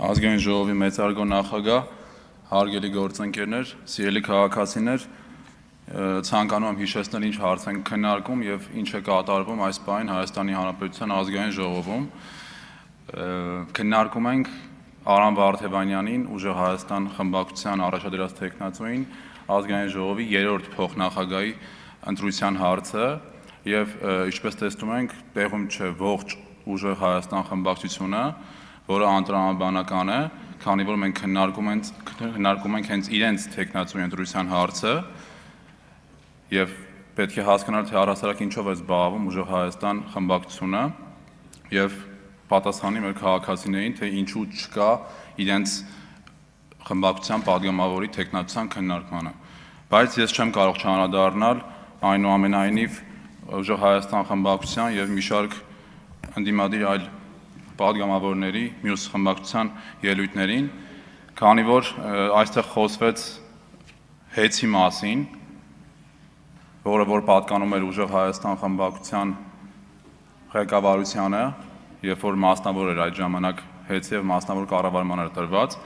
Ազգային ժողովի մեծարգո նախագահ, հարգելի գործընկերներ, սիրելի քաղաքացիներ, ցանկանում եմ հիշեցնել ինչ հարց ենք քննարկում եւ ինչ է կատարվում այս պահին Հայաստանի Հանրապետության ազգային ժողովում։ Քննարկում ենք Արամ Վարդևանյանին, Ուժեղ Հայաստան խմբակցության առաջադրած տեխնացուին, ազգային ժողովի 3-րդ փոխնախագահի ընտրության հարցը եւ ինչպես տեսնում ենք, տեղում չէ ողջ Ուժեղ Հայաստան խմբակցությունը, որը անտրամաբանական է, քանի որ մենք քննարկում ենք հենց իրենց տեխնացուի ընտրության հարցը եւ պետք է հասկանալ, թե առհասարակ ինչով է զբաղվում Ուժեղ Հայաստան խմբակցությունը եւ պատասխանի մեր քաղաքացիներին, թե ինչու չկա իրենց խմբակցության падգամավորի տեխնացության քննարկմանը։ Բայց ես չեմ կարող չանդրադառնալ այնուամենայնիվ Ուժեղ Հայաստան խմբակցության եւ մի շարք ընդդիմադիր այլ падգամավորների մյուս խմբակցության ելույթներին, քանի որ այստեղ խոսվեց հեծի մասին, որ պատկանում էր Ուժեղ Հայաստան խմբակցության ղեկավարությանը, երբ որ մասնավոր էր այդ ժամանակ հեծի եւ մասնավոր կառավարման էր տրված,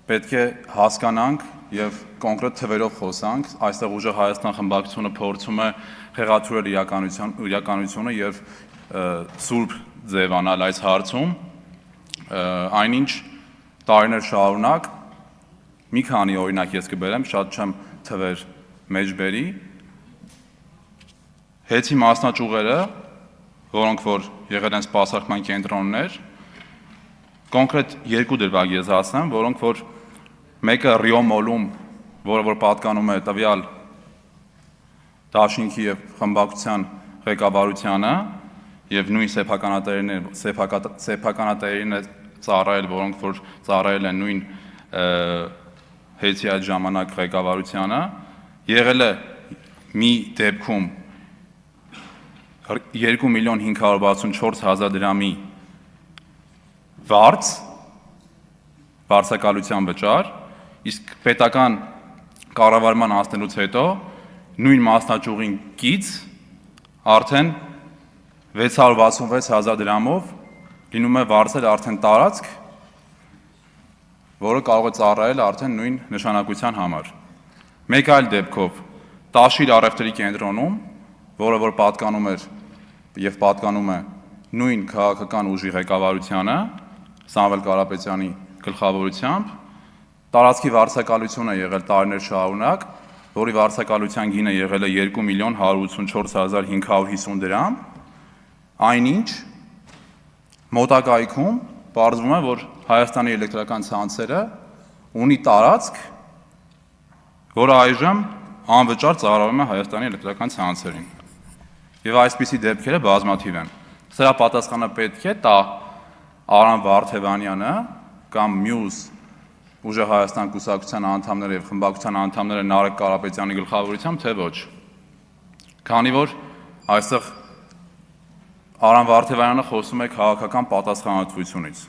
պետք է հասկանանք եւ կոնկրետ թվերով խոսանք, այստեղ Ուժեղ Հայաստան խմբակցությունը փորձում է խեղաթյուրել իրականությունը եւ սուրբ ձևանալ այս հարցում, այնինչ տարիներ շարունակ մի քանի օրինակ ես կբերեմ, շատ չեմ թվեր մեջ բերի, հեծի մասնաճյուղերը, որոնք որ եղել են սպասարկման կենտրոններ, կոնկրետ երկու դրվագ ես ասեմ, որոնք որ մեկը Ռիո մոլում, որը որ պատկանում է տվյալ դաշինքի եւ խմբակցության ղեկավարությանը եւ նույն սեփականատերերին է ծառայել, որոնք որ ծառայել են նույն հեծի այդ ժամանակ ղեկավարությանը, եղել է մի դեպքում 2.564.000 դրամի վարձակալության վճար, իսկ պետական կառավարման անցնելուց հետո նույն մասնաճյուղին կից արդեն 666.000 դրամով լինում է վարձել արդեն տարածք, որը կարող է ծառայել արդեն նույն նշանակության համար։ Մեկ այլ դեպքով Տաշիր առևտրի կենտրոնում, որը որ պատկանում էր եւ պատկանում է նույն քաղաքական ուժի ղեկավարությանը, Սամվել Կարապետյանի գլխավորությամբ, տարածքի վարձակալությունը եղել տարիներ շարունակ, որի վարձակալության գինը եղել է 2.184.550 դրամ, այնինչ մոտակայքում պարզվում է, որ Հայաստանի էլեկտրական ցանցերը ունի տարածք, որը այժմ անվճար ծառայում է Հայաստանի էլեկտրական ցանցերին։ Եվ այսպիսի դեպքերը բազմաթիվ են։ Սրա պատասխանը պետք է տա Արամ Վարդևանյանը կամ մյուս Ուժեղ Հայաստան կուսակցության անդամները եւ խմբակցության անդամները Նարեկ Կարապետյանի գլխավորությամբ, թե ոչ։ Քանի որ այստեղ Արամ Վարդևանյանը խոսում է քաղաքական պատասխանատվությունից։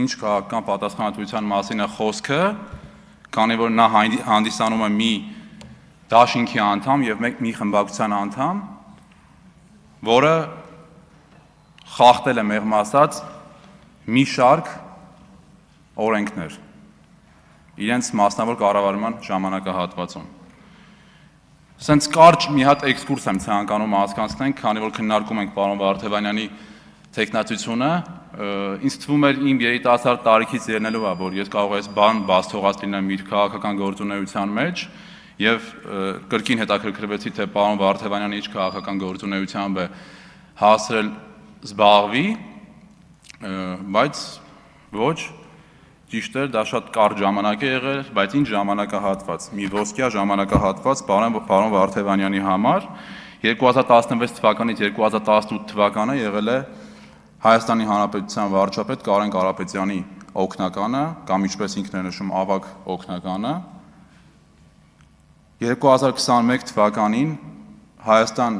Ինչ քաղաքական պատասխանատվության մասին է խոսքը, քանի որ նա հանդիսանում է մի դաշինքի անդամ եւ մի խմբակցության անդամ, որը խախտել է մեղմ ասած մի շարք օրենքներ իրենց մասնավոր կառավարման ժամանակահատվածում։ Սենց կարճ մի հատ էքսկուրս եմ ցանկանում հասկանանք, քանի որ քննարկում ենք պարոն Վարդևանյանի տեխնացությունը, ինձ թվում էր իմ երիտասարդ տարիքից ելնելով է, որ ես կարող եմ բան բաց թողած լինեմ իր քաղաքական գործունեության մեջ եւ կրկին հետաքրքրվեցի, թե պարոն Վարդևանյանը ինչ քաղաքական գործունեությամբ է հասրել զբաղվի, բայց ոչ, ճիշտ էր, դա շատ կարճ ժամանակ է եղել, բայց ինչ ժամանակահատված, մի ոսկյա ժամանակահատված պարոն Վարդևանյանի համար 2016 թվականից 2018 թվականը եղել է Հայաստանի Հանրապետության վարչապետ Կարեն Կարապետյանի օգնականը, կամ ինչպես ինքն է նշում, ավագ օգնականը։ 2021 թվականին Հայաստան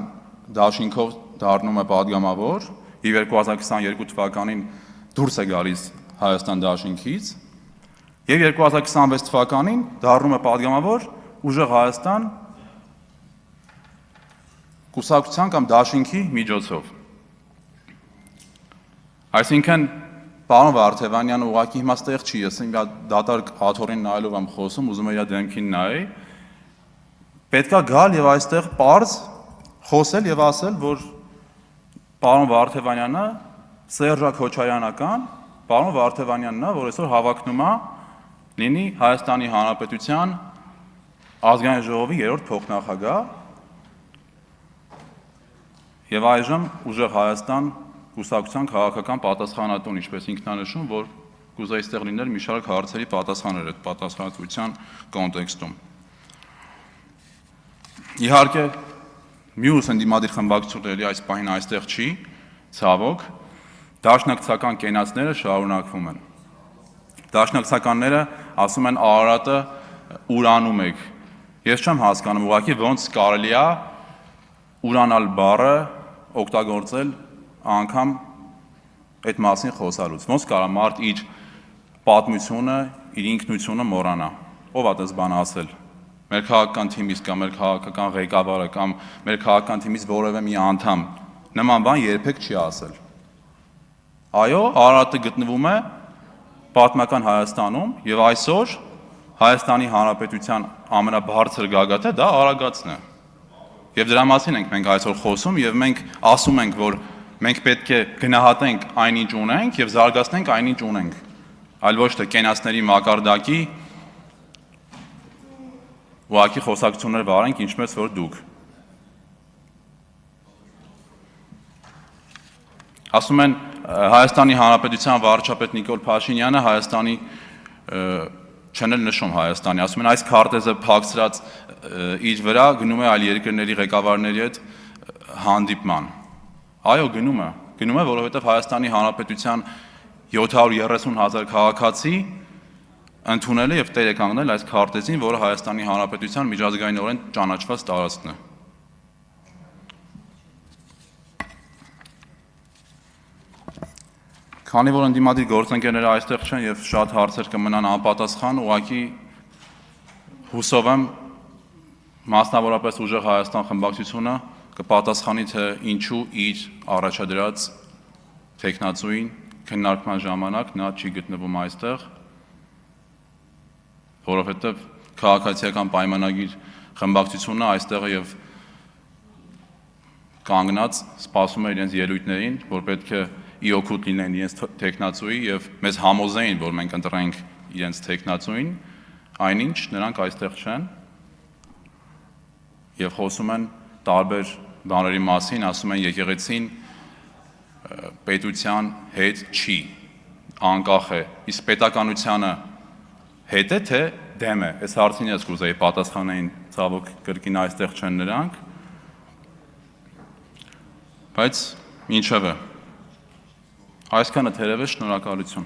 դաշինքով դառնում է падգամավոր, եւ 2022 թվականին դուրս է գալիս Հայաստան դաշինքից եւ 2026 թվականին դառնում է падգամավոր Ուժեղ Հայաստան կուսակցության կամ դաշինքի միջոցով։ Այսինքն Պարոն Վարդևանյանը ուղղակի հիմա ստեղ չի, ես դատարկ աթոռին նայելով եմ խոսում, ուզում եմ իր դեմքին նայեի։ Պետքա գալ եւ այստեղ պարզ խոսել եւ ասել, որ պարոն Վարդևանյանը Սերժա Քոչարյանական, պարոն Վարդևանյանն է, որ այսօր հավակնում է լինի Հայաստանի Հանրապետության ազգային ժողովի 3-րդ փոխնախագահ եւ այժմ ուժեղ Հայաստան կուսակցության քաղաքական պատասխանատուն, ինչպես ինքնանշում, որ կուզեի ստեղ լինել մի շարք հարցերի պատասխաներ այդ պատասխանատվության կոնտեքստում։ Իհարկե, մյուս ընդդիմադիր խմբակցությունների այս պահին այստեղ չի, ցավոք, դաշնակցական կենացները շարունակվում են։ Դաշնակցականները ասում են Արարատը ուրանում եք։ Ես չեմ հասկանում ուղղակի ոնց կարելի է ուրանալ բառը օգտագործել անգամ այդ մասին խոսալուց։ Ոնց կարա մարդ իր պատմությունը, իր ինքնությունը մոռանա։ Ով է դες բան ասել։ Մեր քաղաքական թիմից կամ մեր քաղաքական ղեկավարը կամ մեր քաղաքական թիմից որևէ մի անդամ նման բան երբեք չի ասել։ Այո, Արարատը գտնվում է պատմական Հայաստանում եւ այսօր Հայաստանի Հանրապետության ամենաբարձր գագաթը դա Արագածն է։ Եվ դրա մասին ենք մենք այսօր խոսում եւ մենք ասում ենք, որ մենք պետք է գնահատենք այնինչ ունենք եւ զարգացնենք այնինչ ունենք, այլ ոչ թե կենացների մակարդակի ուղղակի խոսակցություններ վարենք, ինչպես որ դուք։ Ասում են Հայաստանի Հանրապետության վարչապետ Նիկոլ Փաշինյանը Հայաստանի չեն էլ նշում Հայաստանի, ասում են այս քարտեզը փակցրած իր վրա գնում է այլ երկրների ղեկավարների հետ հանդիպման։ Այո, գնում է, որովհետև Հայաստանի Հանրապետության 730,000 քաղաքացի ընդունել է եւ տեր է կանգնել այս քարտեզին, որը Հայաստանի Հանրապետության միջազգայինորեն ճանաչված տարածքն է։ Քանի որ ընդդիմադիր գործընկերները այստեղ չեն եւ շատ հարցեր կմնան անպատասխան, ուղղակի հուսով եմ մասնավորապես ուժեղ Հայաստան խմբակցությունը կպատասխանի թե ինչու իր առաջադրած տեխնացուին քննարկման ժամանակ նա չի գտնվում այստեղ, որովհետեւ քաղաքացիական պայմանագիր խմբակցությունը այստեղ եւ կանգնած սպասում է իրենց ելույթներին, որ պետք է ի օգուտ լինեն իրենց տեխնացուի եւ մեզ համոզեին, որ մենք ընտրենք իրենց տեխնացուին, այնինչ նրանք այստեղ չեն եւ խոսում են տարբեր բաների մասին, ասում են եկեղեցին պետության հետ չի, անկախ է, իսկ պետականությանը հետ է թե դեմ է։ Այս հարցին ես կուզեի պատասխանեին, ցավոք կրկին այստեղ չեն նրանք, բայց ինչևէ Այսքանը թերևս շնորհակալություն։